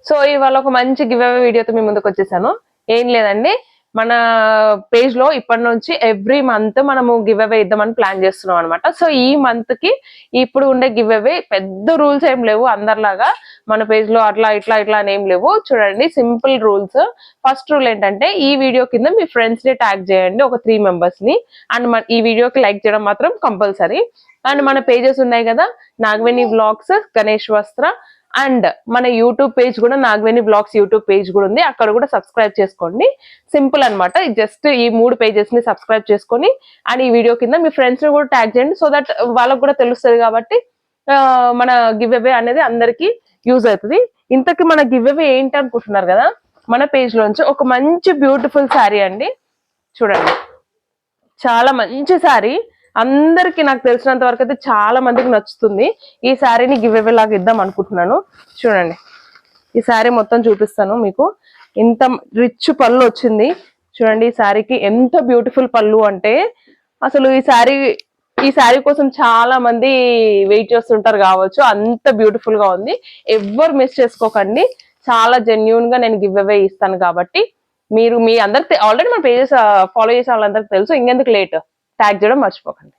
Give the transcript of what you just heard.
So ఇవాళ ఒక మంచి గివ్ అవే వీడియోతో మీ ముందుకు వచ్చేసాను. ఏం లేదండి, మన పేజ్ లో ఇప్పటి నుంచి ఎవ్రీ మంత్ మనము గివ్ అవే ఇద్దామని ప్లాన్ చేస్తున్నాం అనమాట. సో ఈ మంత్ కి ఇప్పుడు ఉండే గివ్ అవే పెద్ద రూల్స్ ఏం లేవు, అందరిలాగా మన పేజ్ లో అట్లా ఇట్లా ఇట్లా అని ఏం లేవు. చూడండి, సింపుల్ రూల్స్. ఫస్ట్ రూల్ ఏంటంటే, ఈ వీడియో కింద మీ ఫ్రెండ్స్ ని ట్యాగ్ చేయండి, ఒక 3 మెంబర్స్ ని. అండ్ ఈ వీడియోకి లైక్ చేయడం మాత్రం కంపల్సరీ. అండ్ మన పేజెస్ ఉన్నాయి కదా, నాగవేణి వ్లాగ్స్, గణేష్ వస్త్ర, అండ్ మన యూట్యూబ్ పేజ్ కూడా నాగవేణి బ్లాగ్స్ యూట్యూబ్ పేజ్ కూడా ఉంది, అక్కడ కూడా సబ్స్క్రైబ్ చేసుకోండి. సింపుల్ అనమాట, జస్ట్ ఈ 3 పేజెస్ ని సబ్స్క్రైబ్ చేసుకొని అండ్ ఈ వీడియో కింద మీ ఫ్రెండ్స్ ని కూడా ట్యాగ్ చేయండి, సో దట్ వాళ్ళకు కూడా తెలుస్తుంది కాబట్టి మన గివ్ అవే అనేది అందరికి యూజ్ అవుతుంది. ఇంతకి మన గివ్ అవే ఏంటి అనుకుంటున్నారు కదా, మన పేజ్ లోంచి ఒక మంచి బ్యూటిఫుల్ శారీ అండి. చూడండి, చాలా మంచి శారీ, అందరికి నాకు తెలిసినంత వరకు అయితే చాలా మందికి నచ్చుతుంది. ఈ శారీని గివ్ అవే లాగా ఇద్దాం అనుకుంటున్నాను. చూడండి, ఈ శారీ మొత్తం చూపిస్తాను మీకు. ఇంత రిచ్ పళ్ళు వచ్చింది చూడండి. ఈ శారీకి ఎంత బ్యూటిఫుల్ పళ్ళు అంటే, అసలు ఈ శారీ కోసం చాలా మంది వెయిట్ చేస్తుంటారు కావచ్చు, అంత బ్యూటిఫుల్ గా ఉంది. ఎవ్వరు మిస్ చేసుకోకండి, చాలా జెన్యూన్ గా నేను గివ్ అవే ఇస్తాను కాబట్టి మీరు మీ అందరికి ఆల్రెడీ మన పేజెస్ ఫాలో చేసే వాళ్ళందరికి తెలుసు. ఇంకెందుకు లేట్, ట్యాగ్ చేయడం మర్చిపోకండి.